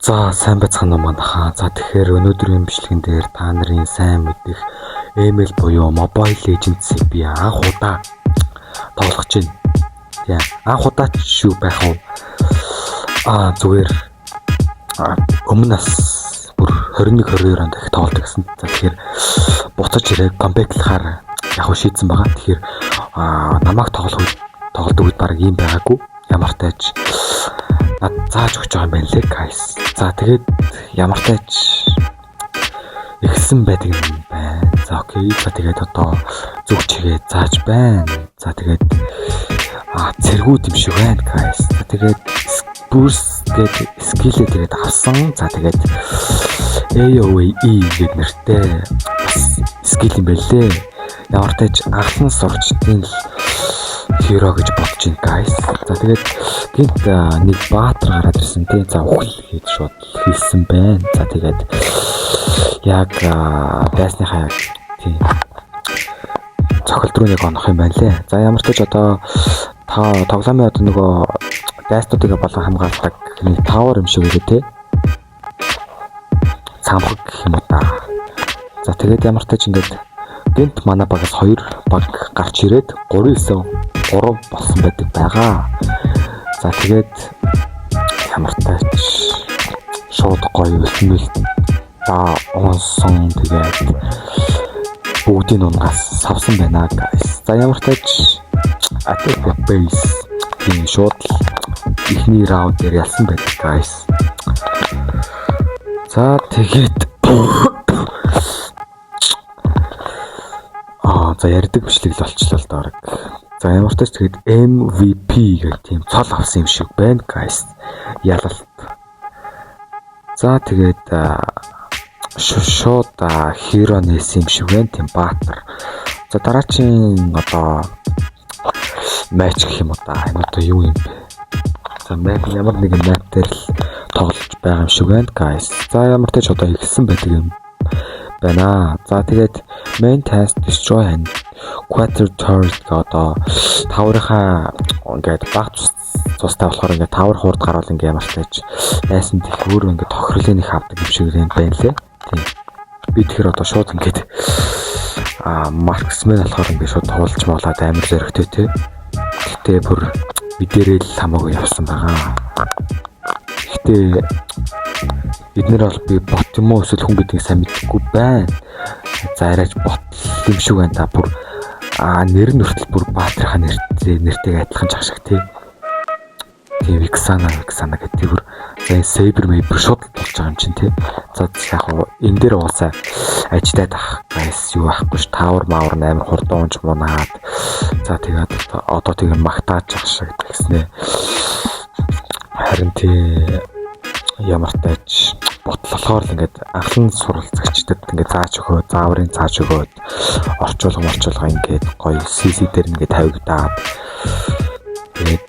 За сайн байцгаана уу манайхаа. За тэгэхээр өнөөдрийн бичлэгэн дээр та нарын сайн мэдих ML буюу Mobile Legends би анх удаа тоглож байна. Тийм. Анх удаа шүү байх уу? Зүгээр өмнөөс бүр 21-22 онд их тоглож гэсэн. За тэгэхээр буцаж ирээ комбэклахаар яг шийдсэн байгаа. Тэгэхээр намайг тоглодог үед баг ийм байгаагүй. Ямар тааж над зааж өгч байгаа юм байна лээ guys. За тэгээд ямар тааж ихсэн байдаг юм байна. За окей. За тэгээд одоо зүг чигээ зааж байна. За тэгээд цэргүүд юм шиг байна guys. За тэгээд boost гэдэг скиллээ тэгээд авсан. За тэгээд AOE гэдэг нэртэй бас скилл юм байлээ. Ямар тааж анхны сурчдын hero гэж бодож байна guys. За тэгээд гинт нэг баатар гараад ирсэн тийм. За үхэл хийж шууд хийсэн байна. За тэгээд яг байсныхаа тийм цохилт руу нэг онох юм байна лээ. За ямар ч тач одоо тоглоомын одоо нөгөө дайснуудыг болон хамгаалдаг нэг тавар юм шиг үү те. Цамхаг гэх юм уу та. За тэгээд ямар ч тач ингээд гинт манай багаас 2 баг гарч ирээд 3 болсон байдаг байгаа. За тэгээд ямар тач шууд гоё үлдмэл онсон тэгээд бүгдийн унгаас савсан байна guys. За ямар тач attack base тийм шууд ихний раунд дээр ялсан байдаг guys. За тэгээд за ярьдаг бичлэг л болчлоо л даа. За ямар ч тэгээд MVP гэх тийм цол авсан юм шиг байна guys. Ялалт. За тэгээд шууд hero нээсэн юм шиг байна тийм баатар. За дараагийн одоо матч гэх юм уу та. Энэ одоо юу юм бэ? За мап ямар нэгэн map дээр л тоглож байгаа юм шиг байна guys. За ямар ч одоо ихсэн байдаг юм байна. За тэгээд main task destroy and quarter turret одоо таврынхаа ингээд баг цустай болохоор ингээд тавар хуурд гарвал ингээд ямар ч тааж найсан тех өөрөө ингээд тохирлын их авдаг юм шиг юм байна лээ. Тийм. Би тэгэхээр одоо шууд ингээд марксмен болохоор ингээд шууд туулж моолаад амар зөрөгтэй те. Гэтэ бүр бидэрээ л хамаагүй явсан байгаа. Гэтэ бид нэр бол би бот юм уу эсвэл хүн гэдгийг сайн мэдэхгүй байна. За арайч бот юм шиг байна та бүр нэр нь хүртэл бүр баатрахаа нэртэйг адилхан жагшиг тий. Тийм Виксана гэдэг бүр Saber Maber шууд болж байгаа юм чинь тий. За яг хоо энэ дээр уусаа ажиллаад ах guys юу ахгүй ш тавар мавар амар хурдан унж мунаад. За тэгээд одоо тэгээ магтааж жагшиг гэснээ. Харин тий ямар тач ботлохоор л ингээд анхны суралцагчдад ингээд зааж өгөө, зааврын зааж өгөөд орчуулга ингээд гоё CC дээр ингээд тавигдаад тэгээд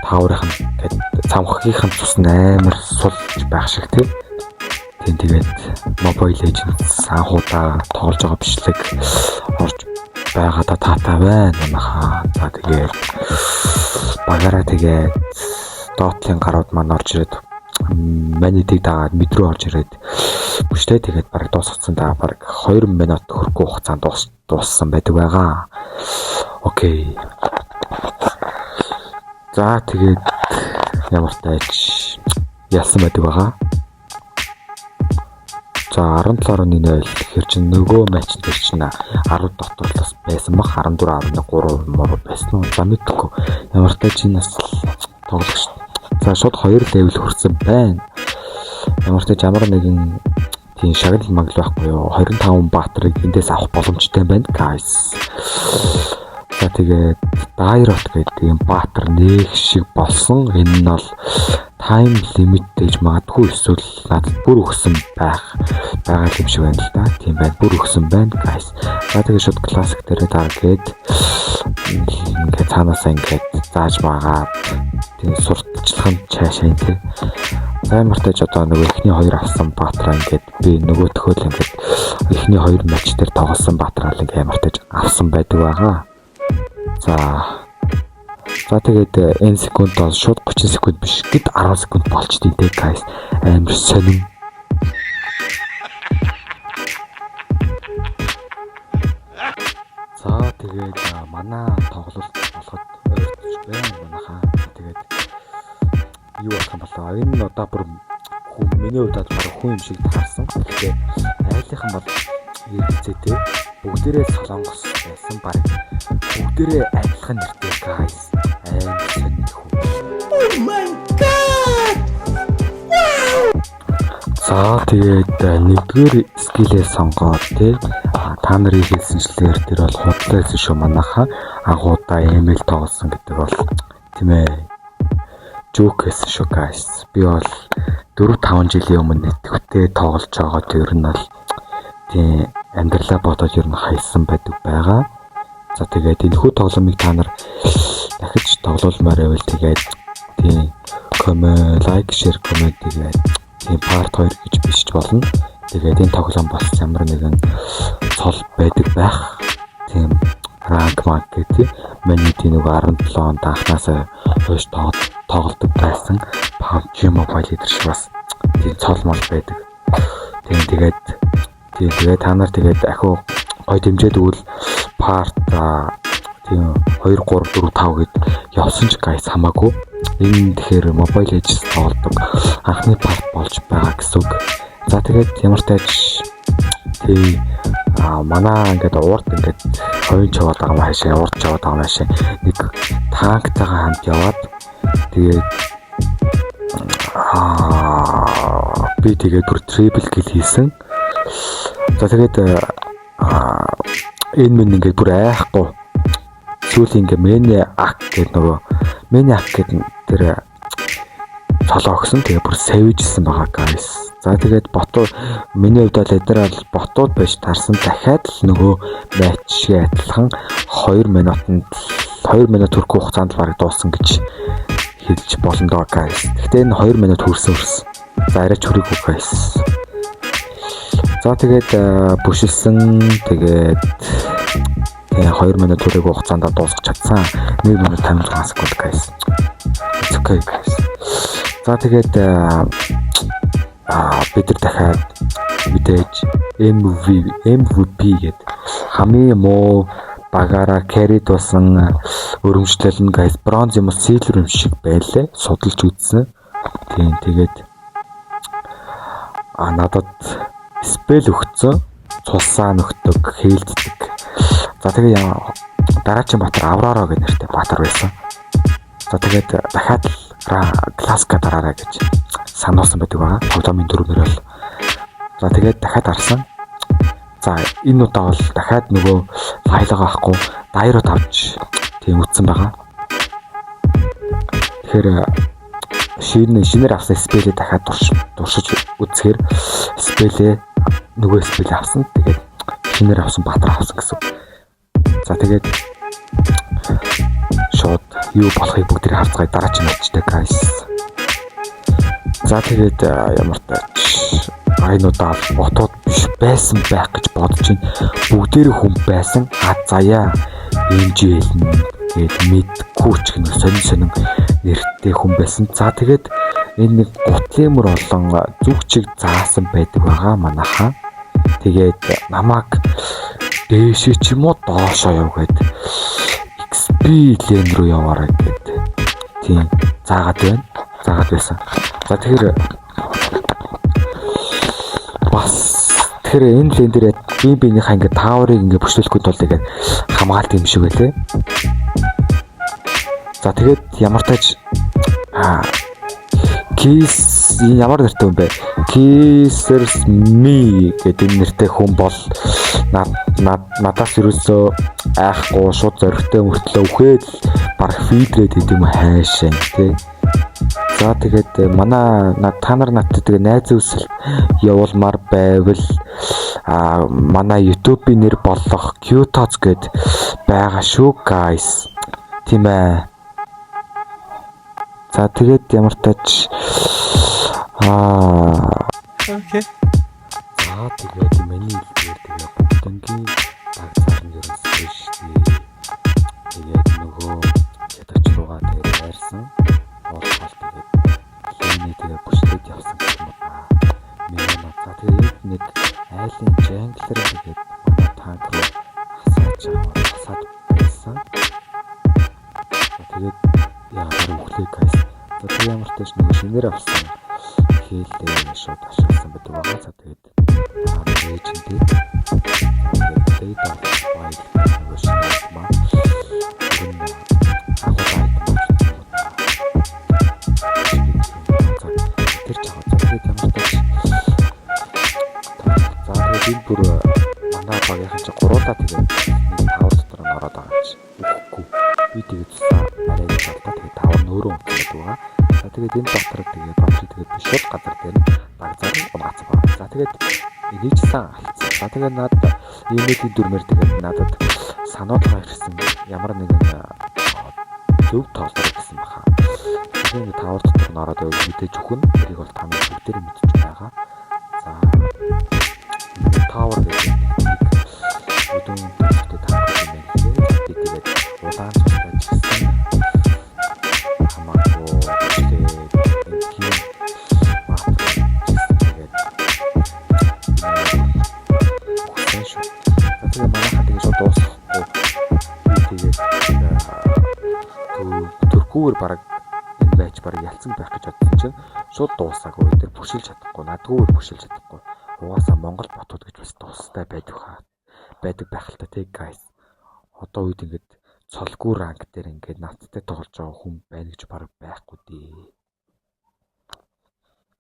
таврынх нь ингээд цамхагийнх нь цус амар сулж байх шиг тийм тэгээд Mobile Legends анхудаа тоглож байгаа бичлэг орж байгаа таатай байна манайхаа. За тэгээд багаараа тэгээд доотлын гарууд маань орж ирээд манитыг дагаад мэдрүү орж ирээд бүштэй тэгээд баг дуусгацсан даа баг 2 минут хүрэхгүй хугацаанд дууссан байдаг байгаа. Окей. За тэгээд ямар тач ялсан байдаг байгаа. За 17.0 гэхэр чинь нөгөө матч дээр чинь 10 дотоорлоос байсан баг 14.3 муу байсан уу? За мэдгүй. Ямар тач энэ бас тоглогч. За шууд 2 level хүрсэн байна. Ямар ч ямар нэгэн тийм шагнал магл байхгүй юу. 25 баатрыг эндээс авах боломжтой байна guys. За тэгээд Dairot гэдэг юм баатар нэг шиг болсон. Энэ нь бол time limit гэж магадгүй эсвэл надад бүр өгсөн байгаа юм шиг байна л да. Тийм байна. Бүр өгсөн байна guys. За тэгээд шууд classic дээр дараад ингээд цаанаасаа ингээд зааж магаад тийм сурталчлах нь цаашаа тийм. За ямар тач одоо нөгөө эхний 2 авсан баатраа ингээд би нөгөө төхөөл ингээд эхний 2 матч дээр тоглосон баатраа л ингээд ямар тач авсан байдаг байгаа. За За тэгээд n секунд бол шууд 30 секунд биш гэд 10 секунд болчтой те guys. Амар сонин. За тэгээд манай тоглолт болоход ойртож байна манайхаа. Тэгээд юу болох юм болоо. Энэ одоо бүр миний хувьд бол хүн юм шиг таарсан. Гэхдээ айлынхан бол хэлцээтэй бүгдээрээ солонгос байсан баг. Бүгдээрээ адилхан нэртэй guys. Амар сонир хүү. Oh my god. За тэгээд нэгдүгээр скилээ сонгоод тий та нарын хэлсэнчлэр тэр бол худлаа шүү манайхаа агуудаа эмэйл тоглосон гэдэг бол тийм ээ joke гэсэн шүү guys. Би бол 4-5 жилийн өмнө нэтгэвтэй тоглож байгаа тэр нь бол тийм амьдралаа бодоод ер нь хайсан байдаг байгаа. За тэгээд энэхүү тоглоомыг та нар дахиж тоглоулмаар байвал тэгээд тийм лайк, share, comment тэгээд тийм part 2 гэж бичиж болно. Тэгээд энэ тоглоом бас ямар нэгэн цол байдаг байх. Тийм ранк гэдэг миний тийм нэг 17 онд анхнаасаа хойш тоглодог байсан. PUBG Mobile дээр шиг бас тийм цол мол байдаг. Тэгээд та нар тэгээд ахиу гой дэмжээд өгвөл part тийм 2 3 4 5 гэд явсан ч guys хамаагүй. Энэ тэгэхээр Mobile Legends тоглодог анхны part болж байгаа гэсэн үг. За тэгээд ямар тач тий манай ингээд уурд ингээд хойно чаваад байгаа юм хаашаа уурд чаваад байгаа юм хаашаа нэг танктайгаа хамт яваад тэгээд би тэгээд бүр triple kill хийсэн. За тэгээд энэ минь ингээд бүр айхгүй сүүлийн ингээд мэний ак гэдэг нөгөө мэний ак гэдэг тэр цолоо өгсөн. Тэгээ бүр savage-сэн байгаа guys. За тэгээд ботууд миний хувьд бол эдгээр бол ботууд байж таарсан. Дахиад л нөгөө матч шиг адилхан 2 минут хүрэх хугацаанд бараг дууссан гэж хэлж болно доо guys. Гэхдээ энэ 2 минут хүрсэн. За арайч хүрээгүй guys. За тэгээд бүшилсэн. Тэгээд 2 минут хүрээгүй хугацаанд дуусгах чадсан. 1 минут 56 секунд guys. It's okay guys. За тэгээд бид нар дахиад мэдээж MVP гээд хамгийн муу багаараа carry дуусан өрөмжлөл нь guys бронз юм уу silver юм шиг байлаа. Судалж үзсэн. Тийм тэгээд надад спел өгцөн. Цулсаа нөхдөг, хээлддэг. За тэгээд дараагийн батар Аврора гэх нэртэй батар байсан. За тэгээд дахиад класка дараарай гэж сануулсан байдаг байгаа. Тоглоомын дөрөвнөр бол. За тэгээд дахиад харсан. За энэ удаа бол дахиад нөгөө файлгаа авахгүй дайрууд авч тийм үтсэн байгаа. Тэгэхээр шинээр авсан спелээ дахиад дуршиж үзэхээр спелээ нөгөө спелээ авсан. Тэгээд шинээр авсан батар авсан гэсэн. За тэгээд шууд юу болохыг бүгдийг харцгаая дараагийн матчтай guys. За тэгээд ямар тач айнуудаа ботууд биш байсан байх гэж бодож байна. Бүгдээрээ хүн байсан. Заяа инжээл гээд мэдгүй ч гэнэ сонин нэртэй хүн байсан. За тэгээд энэ нэг гутлын мөр олон зүгчиг заасан байдаг байгаа манайхаа. Тэгээд намайг дээшээ ч юм уу доошоо яв гээд XP лен рүү яваарай гээд тийм заагаад байсан. За тэгэхээр энэ лен дээр биенийхээ ингээд тааврыг ингээд бүшлүүлэхгүй тул тэгээд хамгаалт юм шиг байлээ. За тэгээд ямар тач Kiss ямар нэртэй юм бэ? Kissers Me гэдэг нэртэй хүн бол надаас юусоо айхгүй шууд зөрөгтэй мөртлөө үхээд баг фидрээд идэм хайшаа тий. За тэгээд манай та нар надад тэгээ найз үсэл явуулмаар байвал манай YouTube-ийн нэр болох Qtoz гэд байгаа шүү guys. Тийм ээ. За тэгээд ямар тач окей. За тэгээд миний хэлээр тэгээ бүгднгийн баг цаан ерөнхий шүү дээ. Тэгээд нөгөө ядаж руугаа Тэгээд нэг айлын жанглер гэдэг манай танк руу хасаад байсан. Тэгээд яагаар өглөө гайс. За тэг ямар ч тааш нэг шинээр авсан хэлээ шууд ашигласан байдаг байгаа. За тэгээд ээжэндээ тэгээд байл нөгөө шинээр маа тэр чагаа тэгээд ямар ч тааш энэ бүр манай багийнхан чи 3удаа тэгээд нэг 5 дотор нь ороод байгаа чи. Үхэхгүй. Би тэгээд арай гэж бодоо тэгээд 5 нөөрөө унтаад байгаа. За тэгээд энэ дотор тэгээд баачи тэгээд бишэл газар дээр багцаар унгацсан байна. За тэгээд нэгжсэн алдсан. За тэгээд надад имэйлийн дүрмээр тэгээд надад сануулга ирсэн. Ямар нэгэн зөв тоолдог гэсэн баха. Тэгээд 5 дотор нь ороод мэдээж өгнө. Тэрийг бол та нар бүгдээр мэдчих байгаа. За Tower гэдэг өдөн төстэй таах юм байна. Би тэгээд удаан цустай чигсэн. Хамаагүй тэгээд энгийн матрик тэгээд үсэн шүү. Тэгээд манайхаа тэгээд шууд дуусахгүй. Би тэгээд төргүүр баг энэ байж баг ялцсан байх гэж бодсон чинь шууд дуусаагүй. Тэр бүшилж чадахгүй. Надгүйгээр бүшилж чадахгүй. Угаасаа Монгол ботууд гэж бас тустай байдаг байх л та тэг guys. Одоо үед ингээд цолгүй ранг дээр ингээд надтай тоглож байгаа хүн байна гэж баг байхгүй дээ.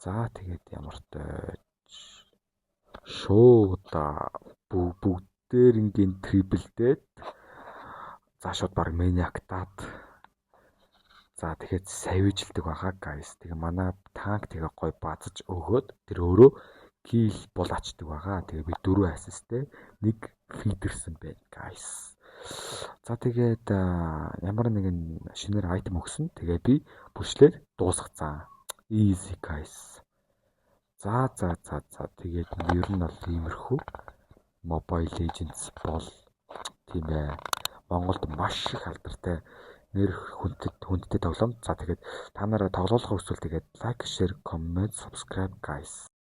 За тэгээд ямар ч шууда бүгдээр ингээд триплдээд за шууд баг мэниактаад за тэгээд савижлдаг байгаа guys. Тэгээ манай танк тэгээ гой базаж өгөөд тэр өөрөө кил булаачдаг байгаа. Тэгээ би 4 ассисттэй нэг фидерсэн байна guys. За тэгээд ямар нэгэн шинээр айтем өгсөн. Тэгээ би бүшлээд дуусгацсан. Easy guys. За тэгээд ер нь бол иймэрхүү Mobile Legends бол тийм ээ Монголд маш их алдартай нэр хүндтэй тоглоом. За тэгээд та нараа тоглоулах хүсвэл тэгээд лайк, share, comment, subscribe guys.